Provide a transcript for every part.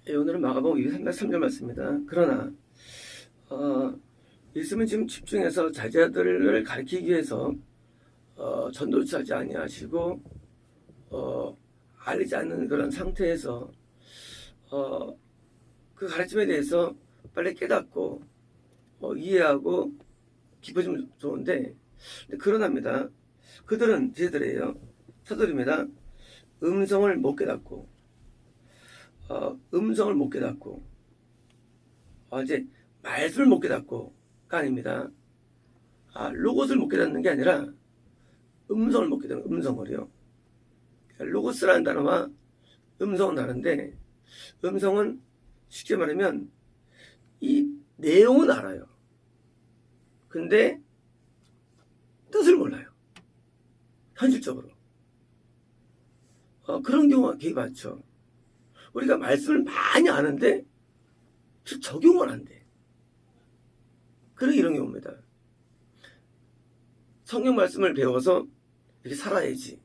오늘은 마가복음 3장 말씀입니다. 그러나 예수님은 지금 집중해서 제자들을 가르치기 위해서 전도하지 아니하시고 알리지 않는 그런 상태에서 그 가르침에 대해서 빨리 깨닫고 이해하고 깊어지면 좋은데 그러나입니다. 그들은 제자들이에요. 사도입니다. 음성을 못 깨닫고 이제 말씀을 못 깨닫고가 아닙니다. 로고스를 못 깨닫는 게 아니라 음성을 못 깨닫는 음성을요. 로고스라는 단어와 음성은 다른데 음성은 쉽게 말하면 이 내용은 알아요. 근데 뜻을 몰라요. 현실적으로. 그런 경우가 되게 많죠. 우리가 말씀을 많이 아는데 적용은 안 돼. 그런 이런 경우입니다. 성경 말씀을 배워서 이렇게 살아야지.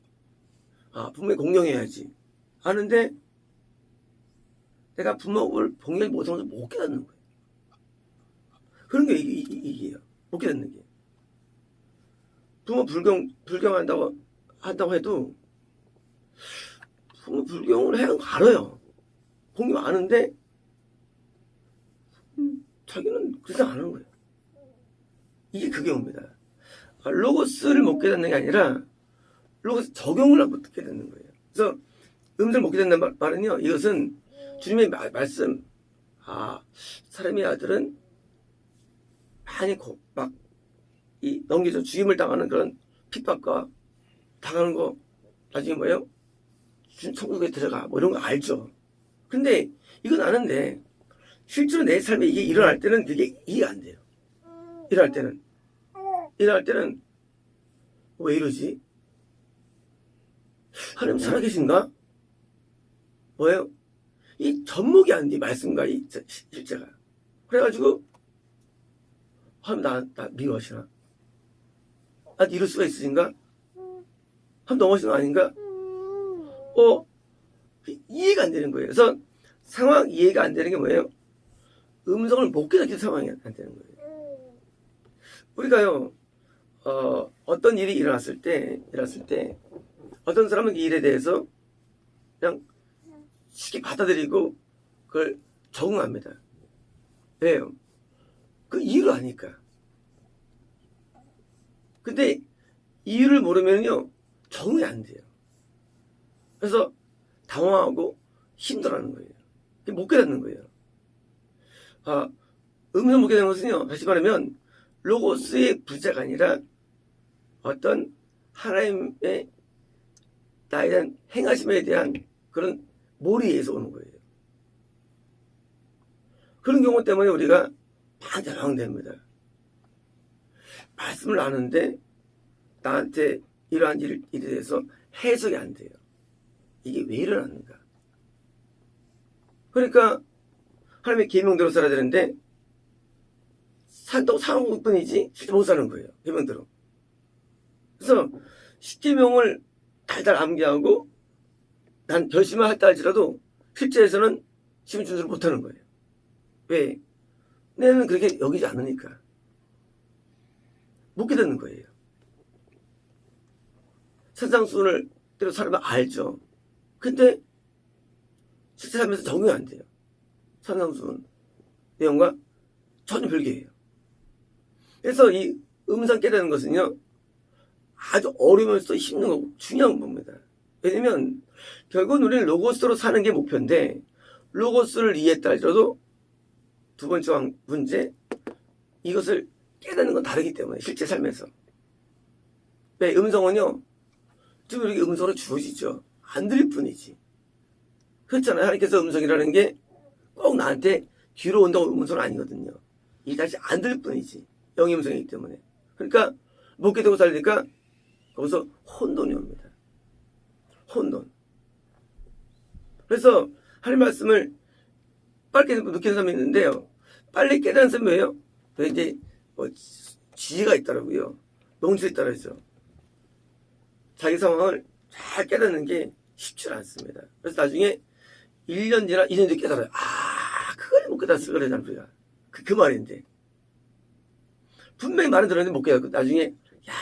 부모에 공경해야지. 아는데 내가 부모를 공경을 못하면서 못 깨닫는 거예요. 그런 게 이게요. 못 깨닫는 게. 부모 불경한다고 해도 부모 불경을 해야 알아요. 공경 아는데 자기는 그렇게 안 하는 거예요. 이게 그 경우입니다. 로고스를 못 깨닫는 게 아니라 로고스 적용을 못 깨닫는 거예요. 그래서 음성을 못 깨닫는 말은요. 이것은 주님의 말씀 사람의 아들은 많이 넘겨져 죽임을 당하는 그런 핍박과 당하는 거 나중에 뭐예요? 천국에 들어가 이런 거 알죠. 근데 이건 아는데 실제로 내 삶에 이게 일어날 때는 그게 이해가 안 돼요. 일어날 때는 왜 이러지? 하나님 살아계신가? 뭐예요? 이 접목이 안 돼. 말씀과 이 실제가. 그래가지고 하나님 나 미워하시나? 나한테 이럴 수가 있으신가? 하나님 너무하시는 거 아닌가? 이해가 안 되는 거예요. 그래서 상황 이해가 안 되는 게 뭐예요? 음성을 못 깨닫게 상황이 안 되는 거예요. 우리가요, 어떤 일이 일어났을 때, 어떤 사람은 이 일에 대해서 그냥 쉽게 받아들이고 그걸 적응합니다. 왜요? 그 이유를 아니까. 근데 이유를 모르면요, 적응이 안 돼요. 그래서 당황하고 힘들어하는 거예요. 못 깨닫는 거예요. 음성 못 깨닫는 것은요, 다시 말하면 로고스의 부재가 아니라 어떤 하나님의 나에 대한 행하심에 대한 그런 몰이에서 오는 거예요. 그런 경우 때문에 우리가 많이 당황됩니다. 말씀을 아는데 나한테 이러한 일에 대해서 해석이 안 돼요. 이게 왜 일어났는가? 그러니까 하나님의 계명대로 살아야 되는데 산다고 사는 것뿐이지 실제 못 사는 거예요. 계명대로. 그래서 10계명을 달달 암기하고 난 결심을 했다 할지라도 실제에서는 시험 준수를 못하는 거예요. 왜? 내는 그렇게 여기지 않으니까. 못 깨닫는 거예요. 세상 순을 대로 살면 알죠. 근데 실제 살면서 적용이 안 돼요. 세상순 내용과 전혀 별개예요. 그래서 이 음성 깨닫는 것은요, 아주 어려우면서 힘든 거고 중요한 겁니다. 왜냐면 결국은 우리는 로고스로 사는 게 목표인데 로고스를 이해했다 할지라도 두 번째 문제, 이것을 깨닫는 건 다르기 때문에 실제 삶에서. 왜? 음성은요, 지금 이렇게 음성으로 주어지죠. 안 들릴 뿐이지. 그렇잖아요. 하나님께서 음성이라는 게 꼭 나한테 귀로 온다고 음성은 아니거든요. 이게 다시 안 들릴 뿐이지. 영의 음성이기 때문에. 그러니까 못 깨닫고 살니까 거기서 혼돈이 옵니다. 혼돈. 그래서 하나님 말씀을 빨리 깨닫고 늦게 사람이 있는데요. 빨리 깨닫는 사람이 왜요? 이제 지혜가 있더라고요. 명철이 있더라고요. 자기 상황을 잘 깨닫는 게 쉽지 않습니다. 그래서 나중에 1년 지나 2년 뒤에 깨달아요. 빨리 못 깨닫어 그러잖아 우리가. 그 말인데 분명히 말은 들었는데 못 깨닫고 나중에 야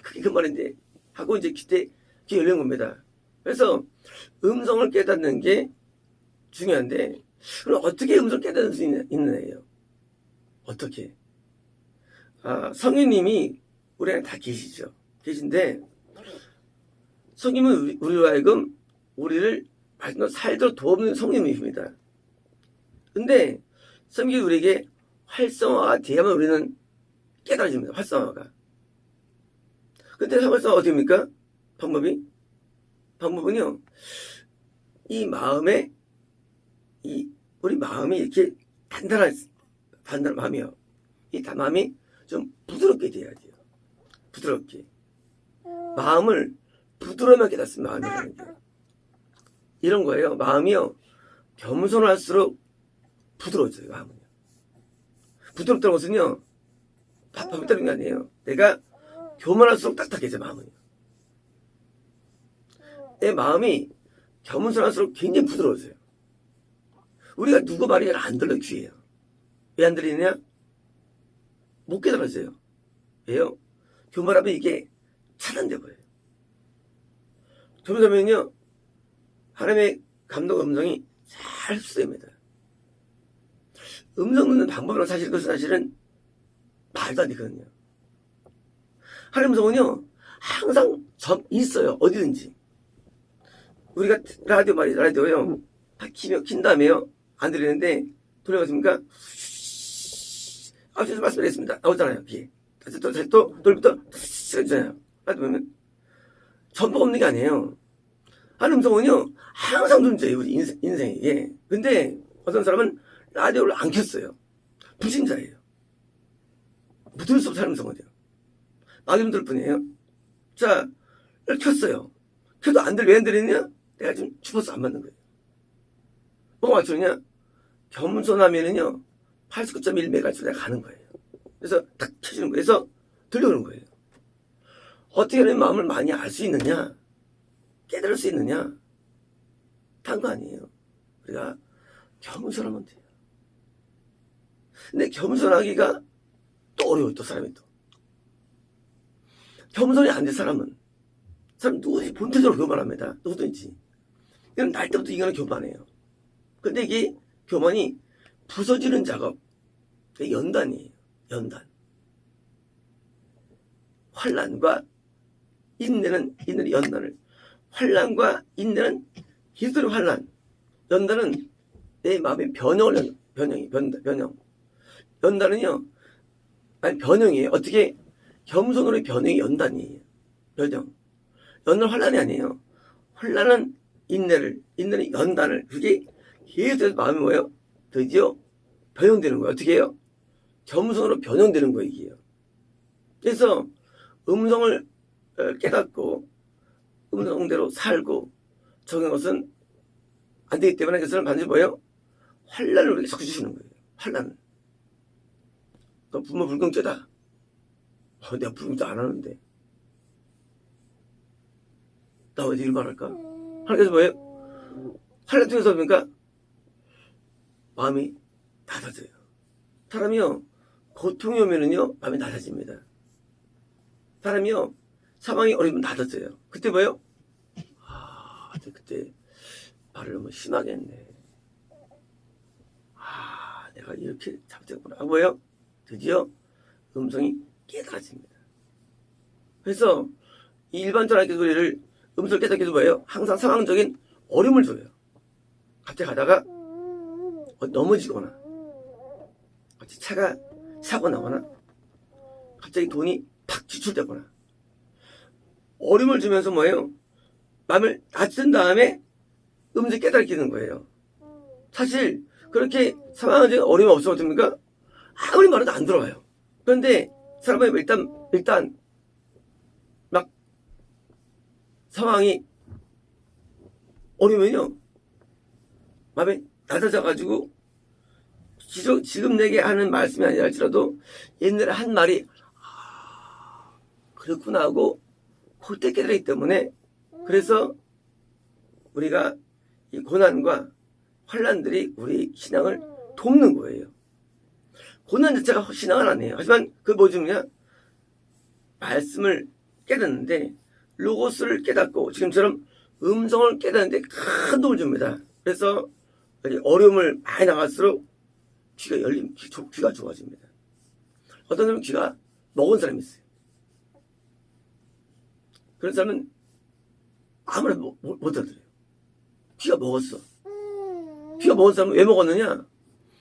그게 그 말인데 하고 이제 그때 귀 열린 겁니다. 그래서 음성을 깨닫는 게 중요한데 그럼 어떻게 음성을 깨닫을 수 있느냐예요. 어떻게? 성인님이 우리 안에 다 계신데 성님은 우리로 하여금 우리를 말씀대로 살도록 도움는 성님이십니다. 근데 성경이 우리에게 활성화가 돼야만 우리는 깨달아집니다. 활성화가. 근데 활성화가 어떻게 됩니까? 방법은요. 이 마음에 우리 마음이 이렇게 단단한 마음이요. 이 마음이 좀 부드럽게 돼야 돼요. 부드럽게. 마음을 부드러우면 깨닫습니다. 마음이라는 게. 이런 거예요. 마음이요. 겸손할수록 부드러워져요. 마음은요. 부드럽다는 것은요. 밥있다는 게 아니에요. 내가 교만할수록 딱딱해져 마음은요. 내 마음이 겸손할수록 굉장히 부드러워져요. 우리가 누구 말이 잘 안 들려 귀에요. 왜 안 들리느냐? 못 깨달아져요. 왜요? 교만하면 이게 차단돼 버려요. 교만하면요 하나님의 감동 음성이 잘 흡수됩니다. 음성 듣는 방법이랑 그것은 사실은 말도 안 되거든요. 하나님 음성은요 항상 있어요. 어디든지. 우리가 라디오요 킨 다음에요 안 들리는데 돌려봤습니까? 죄송 말씀드리겠습니다. 나오잖아요. 귀에. 다시 또 돌부터 쓰잖아요. 라디오 보면 전부 없는 게 아니에요. 하나님 음성은요 항상 존재해요. 우리 인생에. 근데 어떤 사람은 라디오를 안 켰어요. 불신자예요. 묻을 수 없어 하나님 음성은요. 나도 힘들 뿐이에요. 자, 켰어요. 켜도 안 왜 안 들리냐? 내가 지금 죽어서 안 맞는 거예요. 뭐가 맞추느냐? 겸손하면은요 89.1MHz 내가 가는 거예요. 그래서 딱 켜주는 거예요. 그래서 들려오는 거예요. 어떻게 하면 마음을 많이 알 수 있느냐? 깨달을 수 있느냐? 단 거 아니에요. 우리가 겸손하면 돼요. 근데 겸손하기가 또 어려워요. 또 사람이 또. 겸손이 안 된 사람 누구든지 본태적으로 교만합니다. 누구든지. 이건 날 때부터 인간은 교만해요. 근데 이게 교만이 부서지는 작업. 연단이에요. 연단. 환난과 인내는 연단을. 환난과 인내는 기술의 환난. 연단은 내 마음의 변형. 연단은요, 변형이에요. 어떻게? 겸손으로 변형이 연단이에요. 변형. 연단 환난이 아니에요. 환난은 인내는 연단을. 그게 계속해서 마음이 뭐예요? 드디어 변형되는 거예요. 어떻게 해요? 겸손으로 변형되는 거예요, 이게요. 그래서 음성을 깨닫고 음성대로 살고 적용한 것은 안 되기 때문에 그것을 반드시 뭐예요? 환난을 우리에게 자꾸 주시는 거예요. 환난을. 너 부모 불경죄다. 내가 불경죄 안 하는데. 나 왜 이런 말 할까? 하나님께서 뭐예요? 환난 통해서 보니까 마음이 낮아져요. 사람이요, 고통이 오면은요, 마음이 낮아집니다. 사람이요, 상황이 어려우면 낮아져요. 그때 뭐예요? 그때 말을 너무 심하게 했네. 내가 이렇게 잘못했구나. 뭐예요? 드디어 음성이 깨달아집니다. 그래서 이 일반적인 소리를 음성을 깨닫게 해서 뭐예요? 항상 상황적인 어려움을 줘요. 갑자기 가다가 넘어지거나, 갑자기 차가 사고 나거나, 갑자기 돈이 팍 지출되거나, 어려움을 주면서 뭐예요? 마음을 낮춘 다음에 음성을 깨닫게 되는 거예요. 사실 그렇게 상황적인 어려움이 없으면 어떻습니까? 아무리 말해도 안 들어와요. 그런데 사람이 일단 막 상황이 어려우면요, 마음이 낮아져가지고 지금 내게 하는 말씀이 아니라 할지라도 옛날에 한 말이 그렇구나 하고 그때 깨달았기 때문에, 그래서 우리가 이 고난과 환난들이 우리 신앙을 돕는 거예요. 고난 자체가 신앙은 아니에요. 하지만 그 뭐 주느냐? 말씀을 깨닫는데 로고스를 깨닫고 지금처럼 음성을 깨닫는데 큰 도움을 줍니다. 그래서 어려움을 많이 나갈수록 귀가 열림, 귀가 좋아집니다. 어떤 사람은 귀가 먹은 사람이 있어요. 그런 사람은 아무나 못 알아들어요. 귀가 먹었어. 귀가 먹은 사람은 왜 먹었느냐?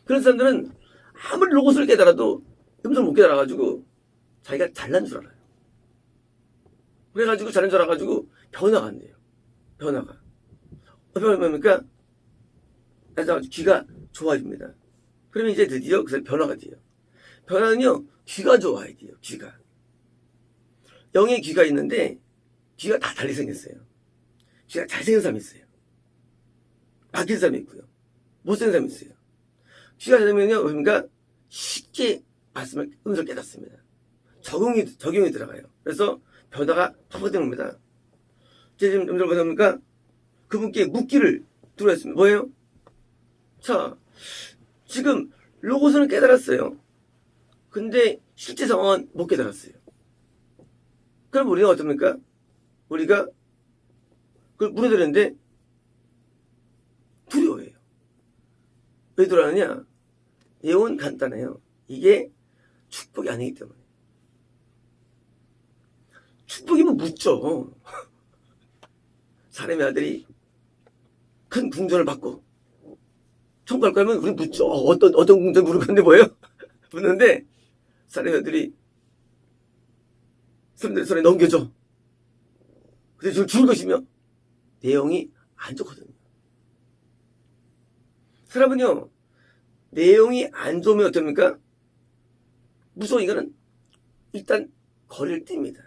그런 사람들은 아무리 로고스를 깨달아도 음성을 못 깨달아가지고 자기가 잘난 줄 알아요. 그래가지고 잘난 줄 알아가지고 변화가 안 돼요. 변화가. 어떤 뭡니까? 그래서 귀가 좋아집니다. 그러면 이제 드디어 그 변화가 돼요. 변화는요, 귀가 좋아야 돼요. 귀가. 영의 귀가 있는데 귀가 다 달리 생겼어요. 귀가 잘생긴 사람이 있어요. 막힌 사람이 있고요. 못생긴 사람이 있어요. 귀가 잘생기면요, 그러니까 쉽게 말씀을 음성을 깨닫습니다. 적용이 들어가요. 그래서 변화가 팍팍되는 겁니다. 제가 지금 음성을 보니까 그분께 묻기를 들어왔습니다. 뭐예요? 자, 지금 로고스는 깨달았어요. 근데 실제 상황은 못 깨달았어요. 그럼 우리가 어떻습니까? 우리가 그걸 물어드렸는데 두려워해요. 왜 두려워하느냐? 내용은 간단해요. 이게 축복이 아니기 때문에. 축복이면 묻죠. 사람의 아들이 큰 궁전을 받고 천국 갈 거면 우리 묻죠. 어떤 궁전 물을 건데 뭐예요? 묻는데 사람의 아들이 사람들 손에 넘겨줘. 근데 죽을 것이며 내용이 안 좋거든요. 사람은요, 내용이 안 좋으면 어떻습니까? 무서워. 이거는 일단 거리를 띱니다.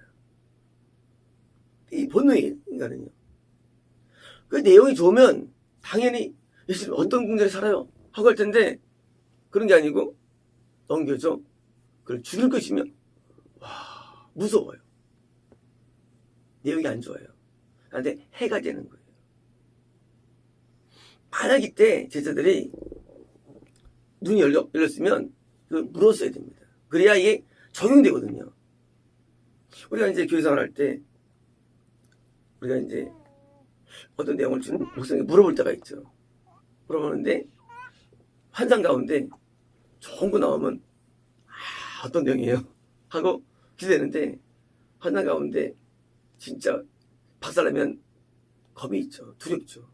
이 본능이 인간은요. 그 내용이 좋으면 당연히 예수님 어떤 궁전에 살아요? 하고 할 텐데 그런 게 아니고 넘겨줘. 그걸 죽일 것이며 와, 무서워요. 내용이 안 좋아요. 그런데 해가 되는 거예요. 만약 이때 제자들이 눈이 열렸으면 그걸 물었어야 됩니다. 그래야 이게 적용되거든요. 우리가 이제 교회 생활할 때 우리가 이제 어떤 내용을 준 목사님께 물어볼 때가 있죠. 물어보는데 환상 가운데 좋은 거 나오면 어떤 내용이에요? 하고 기대는데 환상 가운데 진짜 박살나면 겁이 있죠. 두렵죠.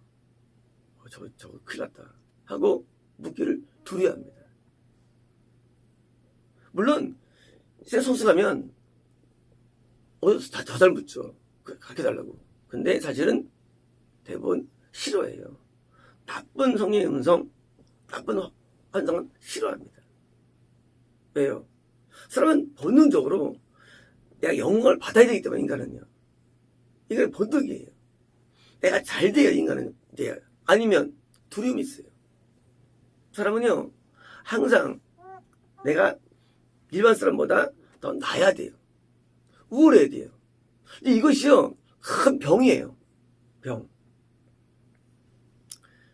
저거 큰일 났다 하고 묻기를 두려워합니다. 물론 제 소수 가면 다 잘 묻죠. 그렇게 달라고. 근데 사실은 대부분 싫어해요. 나쁜 성령의 음성, 나쁜 환상은 싫어합니다. 왜요? 사람은 본능적으로 내가 영광을 받아야 되기 때문에 인간은요. 이건 본능이에요. 내가 잘 돼야 인간은 돼야. 아니면 두려움이 있어요. 사람은요, 항상 내가 일반 사람보다 더 나아야 돼요. 우월해야 돼요. 근데 이것이요, 큰 병이에요. 병.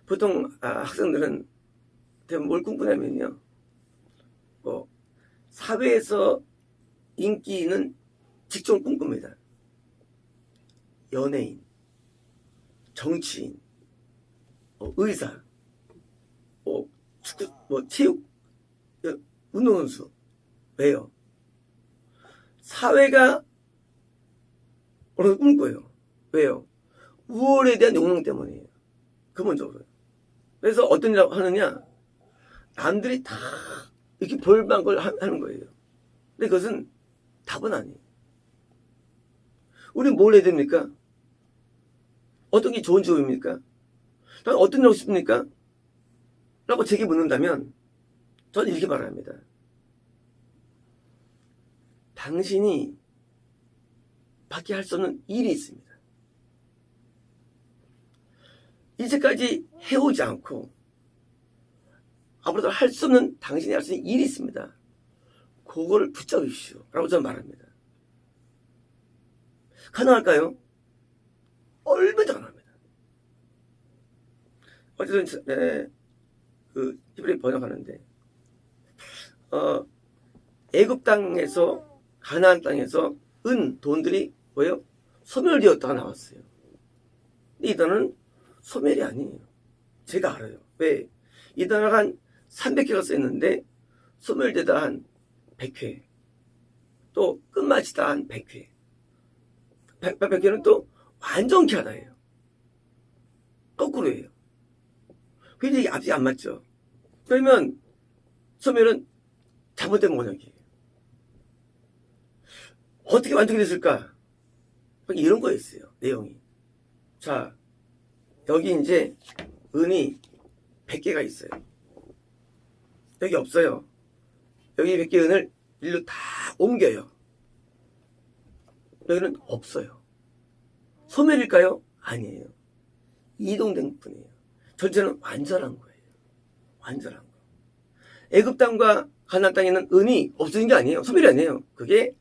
보통 학생들은 대부분 뭘 꿈꾸냐면요, 사회에서 인기 있는 직종을 꿈꿉니다. 연예인, 정치인, 의사, 축구, 체육, 운동선수. 왜요? 사회가 어느 정도 꿈꿔요. 왜요? 우월에 대한 욕망 때문이에요. 근본적으로. 그래서 어떤 일을 하느냐? 남들이 다 이렇게 볼만한 걸 하는 거예요. 근데 그것은 답은 아니에요. 우리는 뭘 해야 됩니까? 어떤 게 좋은 직업입니까? 어떤 일 하고 싶습니까? 라고 제게 묻는다면 저는 이렇게 말합니다. 당신이 밖에 할 수 없는 일이 있습니다. 이제까지 해오지 않고 앞으로도 할 수 없는 당신이 할 수 있는 일이 있습니다. 그거를 붙잡으십시오. 라고 저는 말합니다. 가능할까요? 얼마나 가능합니다. 어쨌든 그 히브리 번역하는데 애굽 땅에서 가나안 땅에서 돈들이 뭐예요? 소멸되었다가 나왔어요. 근데 이 단어는 소멸이 아니에요. 제가 알아요. 왜? 이 단어가 한 300개가 써있는데 소멸되다 한 100회, 또 끝마치다 한 100회, 100회는 또 완전케 하다예요. 거꾸로예요. 근데 이게 앞이 안 맞죠. 그러면 소멸은 잘못된 번역이에요. 어떻게 완전히 됐을까? 이런 거였어요. 내용이. 자, 여기 이제 은이 100개가 있어요. 여기 없어요. 여기 100개 은을 일로 다 옮겨요. 여기는 없어요. 소멸일까요? 아니에요. 이동된 뿐이에요. 전체는 완전한 거예요. 완전한 거. 애굽 땅과 가나안 땅에 있는 은이 없어진 게 아니에요. 소멸이 아니에요. 그게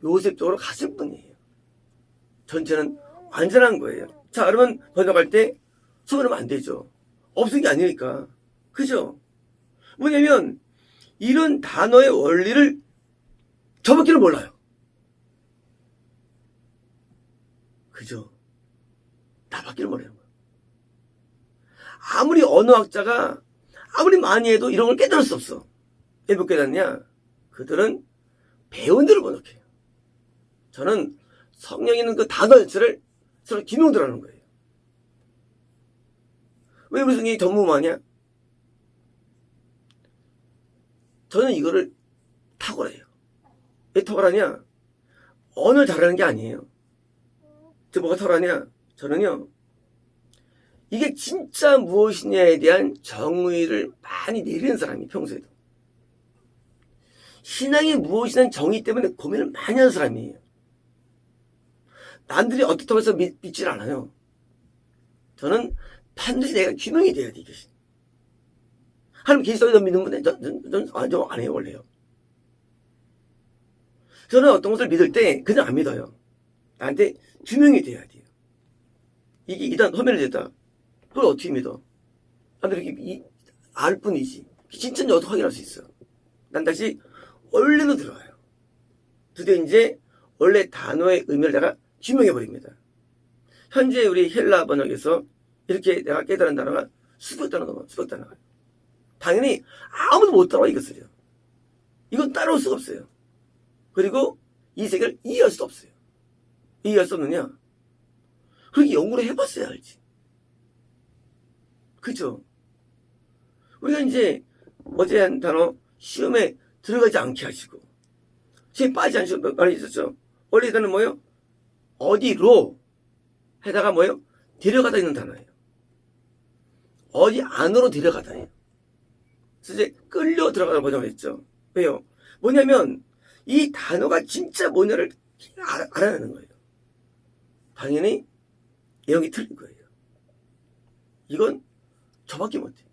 요셉 쪽으로 갔을 뿐이에요. 전체는 완전한 거예요. 자, 그러면 번역할 때 소멸하면 안 되죠. 없은 게 아니니까. 그죠? 뭐냐면 이런 단어의 원리를 저밖에는 몰라요. 그죠? 나밖에는 몰라요. 아무리 언어학자가 아무리 많이 해도 이런 걸 깨달을 수 없어. 왜 못 깨닫냐? 그들은 배운 대로 번역해요. 저는 성경에 있는 그 단어 자체를 서로 기명들하는 거예요. 왜 우리 성경이 전무후무하냐? 저는 이거를 탁월해요. 왜 탁월하냐? 언어를 잘하는 게 아니에요. 저 뭐가 탁월하냐? 저는요, 이게 진짜 무엇이냐에 대한 정의를 많이 내리는 사람이 평소에도. 신앙이 무엇이냐는 정의 때문에 고민을 많이 하는 사람이에요. 남들이 어떻다고 해서 믿질 않아요. 저는 반드시 내가 규명이 돼야 돼, 이것이. 하나님 계시다고 믿는 분은 저는 안 해요, 원래요. 저는 어떤 것을 믿을 때 그냥 안 믿어요. 나한테 규명이 돼야 돼요. 이게 일단 소멸됐다. 그걸 어떻게 믿어? 남들이 이렇게 알 뿐이지. 진짜인지 어떻게 확인할 수 있어? 난 다시 원래로 들어가요. 드디어 이제 원래 단어의 의미를 내가 규명해버립니다. 현재 우리 헬라 번역에서 이렇게 내가 깨달은 단어가 수백 단어가. 당연히 아무도 못 따라와 이것을요. 이건 따라올 수가 없어요. 그리고 이 세계를 이해할 수도 없어요. 이해할 수 없느냐? 그렇게 연구를 해봤어야 알지. 그죠? 우리가 이제 어제 한 단어 시험에 들어가지 않게 하시고 시험에 빠지지 않으시고 말이 있었죠. 원래 단어는 뭐예요? 어디로 해다가 뭐예요? 데려가다 있는 단어예요. 어디 안으로 데려가다예요. 그래서 이제 끌려 들어가다 번역했죠. 왜요? 뭐냐면 이 단어가 진짜 뭐냐를 알아야 하는 거예요. 당연히 내용이 틀린 거예요. 이건 저밖에 못해.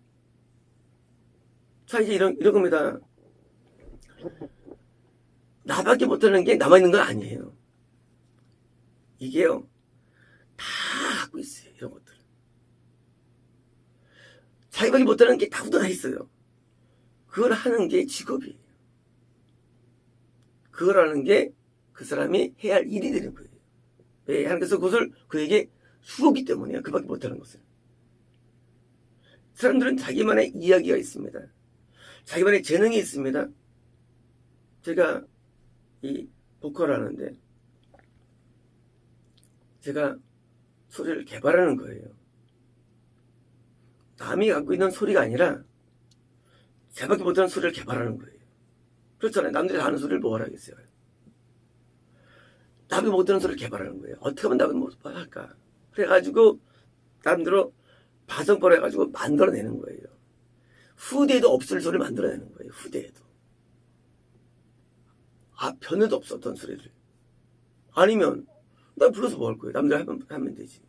자, 이제 이런 겁니다. 나밖에 못하는 게 남아있는 건 아니에요. 이게요, 다 갖고 있어요. 이런 것들. 자기밖에 못하는 게 다 묻어나 있어요. 그걸 하는 게 직업이에요. 그걸 하는 게 그 사람이 해야 할 일이 되는 거예요. 왜? 하나님께서 그것을 그에게 주었기 때문이에요. 그밖에 못하는 것을. 사람들은 자기만의 이야기가 있습니다. 자기만의 재능이 있습니다. 제가 이 보컬을 하는데 제가 소리를 개발하는 거예요. 남이 갖고 있는 소리가 아니라 제밖에 못하는 소리를 개발하는 거예요. 그렇잖아요. 남들이 다 하는 소리를 뭐 하겠어요. 남이 못하는 소리를 개발하는 거예요. 어떻게 하면 남이 못 할까? 그래가지고 나름대로 바성벌 해가지고 만들어내는 거예요. 후대에도 없을 소리를 만들어내는 거예요. 후대에도. 변에도 없었던 소리를. 아니면 나 불러서 뭐 할 거예요? 남들 하면 되지.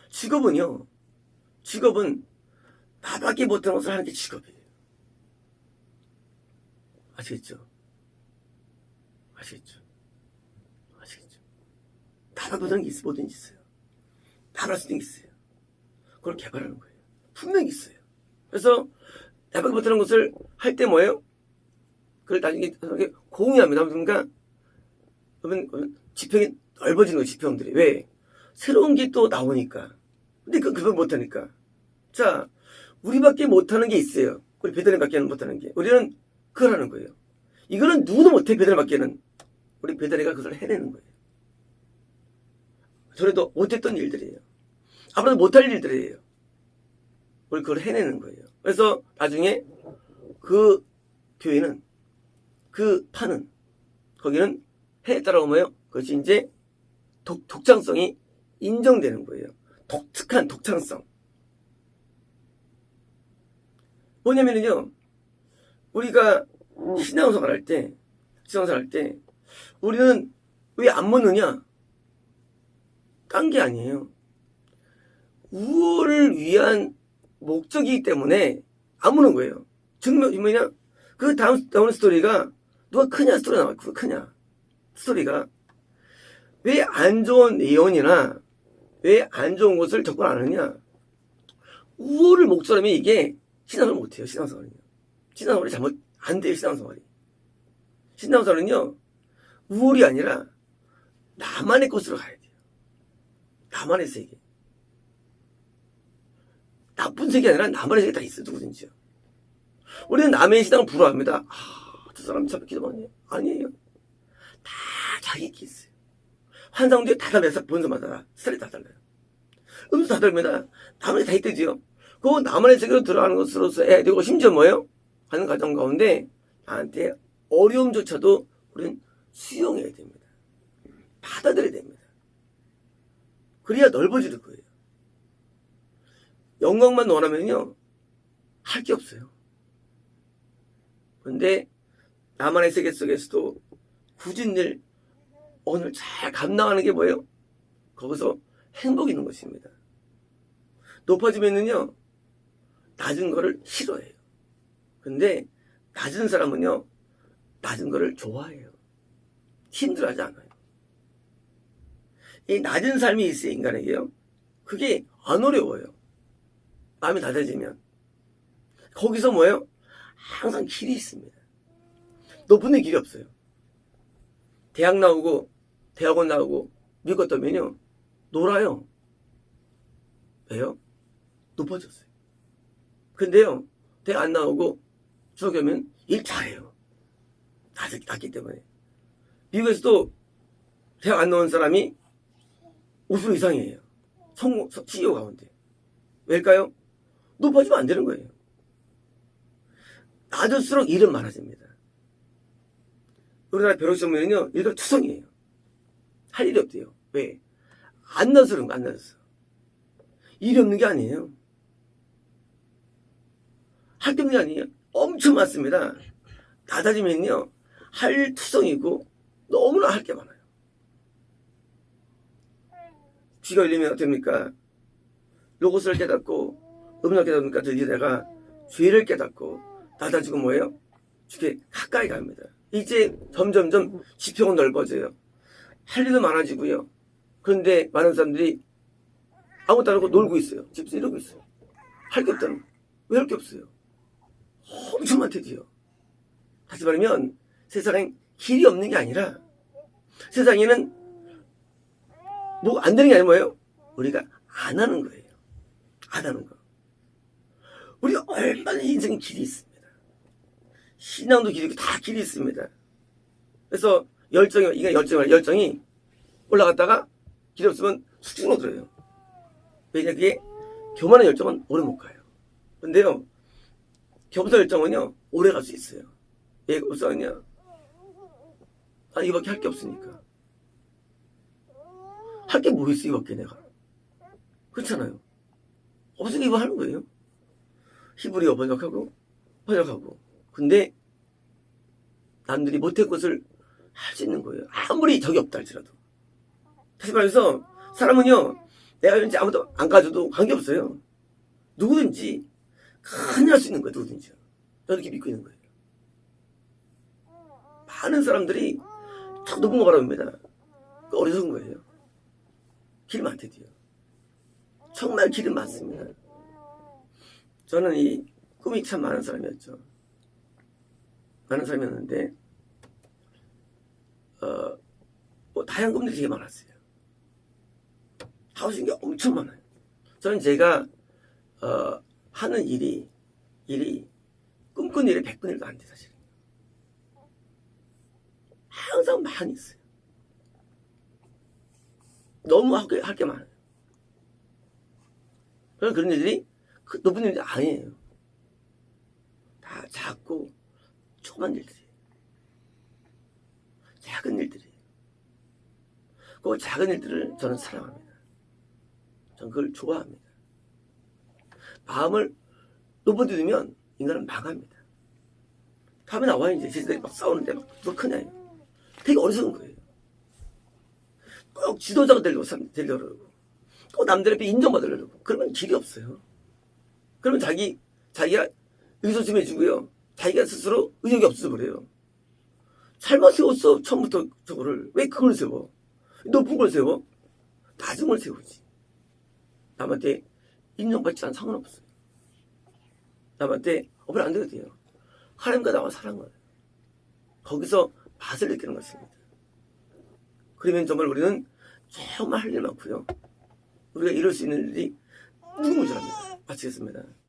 직업은요. 직업은 나밖에 못하는 것을 하는 게 직업이에요. 아시겠죠? 아시겠죠? 아시겠죠? 나밖에 못하는 게 뭐든지 있어요. 나갈 수 있는 게 있어요. 그걸 개발하는 거예요. 분명히 있어요. 그래서 나밖에 못하는 것을 할 때 뭐예요? 그걸 나중에 공유합니다. 그러니까 그러면 지평이 넓어지는 거예요. 지평들이. 왜? 새로운 게 또 나오니까. 근데 그걸 못하니까. 자, 우리밖에 못하는 게 있어요. 우리 배달님밖에 못하는 게. 우리는 그걸 하는 거예요. 이거는 누구도 못해. 배달님밖에는. 우리 배달이가 그걸 해내는 거예요. 저래도 못했던 일들이에요. 앞으로도 못할 일들이에요. 우리 그걸 해내는 거예요. 그래서 나중에 그 교회는, 그 파는, 거기는 해냈다라고 뭐예요? 그것이 이제 독창성이 인정되는 거예요. 독특한 독창성. 뭐냐면요, 우리가 신앙생활 할 때, 우리는 왜 안 묻느냐? 딴 게 아니에요. 우월을 위한 목적이기 때문에 안 묻는 거예요. 증명이 뭐냐? 그 다음 나오는 스토리가 누가 크냐 스토리 나와요. 그거 크냐 스토리가 왜 안 좋은 예언이나 왜 안 좋은 것을 접근 안 하느냐? 우월을 목적으로 하면 이게 신앙생활 못해요. 신앙생활은요. 신앙생활이 잘못 안 돼요. 신앙생활이. 신앙생활은요, 우월이 아니라 나만의 것으로 가야 돼요. 나만의 세계. 나쁜 세계 아니라 나만의 세계 다 있어요. 누구든지요. 우리는 남의 신앙을 부러워합니다. 저 사람 참 기도만 해요. 아니에요. 다 자기 있게 있어요. 환상도 다 달라요. 본성마다 스타일이 다 달라요. 음수 다 다릅니다. 나만의 다 있대지요. 그 나만의 세계로 들어가는 것으로서 해야 되고, 심지어 뭐예요? 하는 과정 가운데 나한테 어려움조차도 우리는 수용해야 됩니다. 받아들여야 됩니다. 그래야 넓어질 거예요. 영광만 원하면요, 할 게 없어요. 그런데 나만의 세계 속에서도 굳은 일, 오늘 잘 감당하는 게 뭐예요? 거기서 행복이 있는 것입니다. 높아지면은요, 낮은 거를 싫어해요. 근데 낮은 사람은요, 낮은 거를 좋아해요. 힘들어하지 않아요. 이 낮은 삶이 있어요, 인간에게요. 그게 안 어려워요. 마음이 낮아지면. 거기서 뭐예요? 항상 길이 있습니다. 높은 데 길이 없어요. 대학 나오고, 대학원 나오고, 미국 갔다 오면요, 놀아요. 왜요? 높아졌어요. 근데요, 대학 안 나오고, 중학교 오면 일 잘해요. 낮기 때문에. 미국에서도 대학 안 나온 사람이 50% 이상이에요. 성공, CEO 가운데. 왜일까요? 높아지면 안 되는 거예요. 낮을수록 일은 많아집니다. 우리나라 벼룩시 보면요, 일가 투성이에요. 할 일이 없대요. 왜? 안 나서 그런 거, 안 나서. 일이 없는 게 아니에요. 할 게 없는 게 아니에요. 엄청 많습니다. 낮아지면요, 할 투성이고, 너무나 할 게 많아요. 귀가 열리면 어떻습니까? 로고스를 깨닫고, 음악을 깨닫으니까 드디어 내가 죄를 깨닫고, 낮아지고 뭐예요? 주께 가까이 갑니다. 이제 점점점 지평은 넓어져요. 할 일도 많아지고요. 그런데 많은 사람들이 아무것도 안 하고 놀고 있어요. 집에서 이러고 있어요. 할 게 없다는 거예요. 왜 할 게 없어요? 엄청 많대지요. 다시 말하면 세상에 길이 없는 게 아니라 세상에는 뭐 안 되는 게 아니라 뭐예요? 우리가 안 하는 거예요. 안 하는 거. 우리가 얼마나 인생에 길이 있습니다. 신앙도 길이 있고 다 길이 있습니다. 그래서 열정이 올라갔다가 길이 없으면 숙직으로 들어요. 왜냐, 그게 교만한 열정은 오래 못 가요. 근데요, 겸손 열정은요, 오래 갈 수 있어요. 왜 우선이냐? 이거밖에 할 게 없으니까. 할 게 뭐 있어, 이거밖에 내가. 그렇잖아요. 없으니까 이거 하는 거예요. 히브리어 번역하고. 근데 남들이 못할 것을 할 수 있는 거예요. 아무리 적이 없다 할지라도. 다시 말해서 사람은요, 내가 현재 아무도 안 가져도 관계없어요. 누구든지 큰일 날 수 있는 거예요. 누구든지요. 저는 이렇게 믿고 있는 거예요. 많은 사람들이 자꾸 높은 거 바라봅니다. 그 어리석은 거예요. 길 많대요. 정말 길은 많습니다. 저는 이 꿈이 참 많은 사람이었죠. 많은 사람이었는데 뭐 다양한 꿈들이 되게 많았어요. 하고 싶은 게 엄청 많아요. 저는 제가 하는 일이 꿈꾼 일의 100분의 1도 안 돼, 사실은. 항상 많이 있어요. 너무 할 게 많아요. 그런 일들이 높은 일이 아니에요. 다 작고 조그만 일들이에요. 작은 일들이에요. 그 작은 일들을 저는 사랑합니다. 저는 그걸 좋아합니다. 마음을 높여두면 인간은 망합니다. 다음에 나와요. 이제 제자들이 막 싸우는데 막 누가 크냐. 되게 어리석은 거예요. 꼭 지도자가 되려고 또 남들 앞에 인정받으려고. 그러면 길이 없어요. 그러면 자기가 의기소침해지고요. 자기가 스스로 의욕이 없어서 그래요. 잘못 세웠어. 처음부터 저거를. 왜 그걸 세워? 높은 걸 세워? 낮은 걸 세우지. 남한테 인정받지 않은 상관없어요. 남한테 어플 안 돼도 돼요. 하나님과 나와 사는 거예요. 거기서 맛을 느끼는 것입니다. 그러면 정말 우리는 정말 할 일 많고요. 우리가 이룰 수 있는 일이 무궁무진합니다. 마치겠습니다.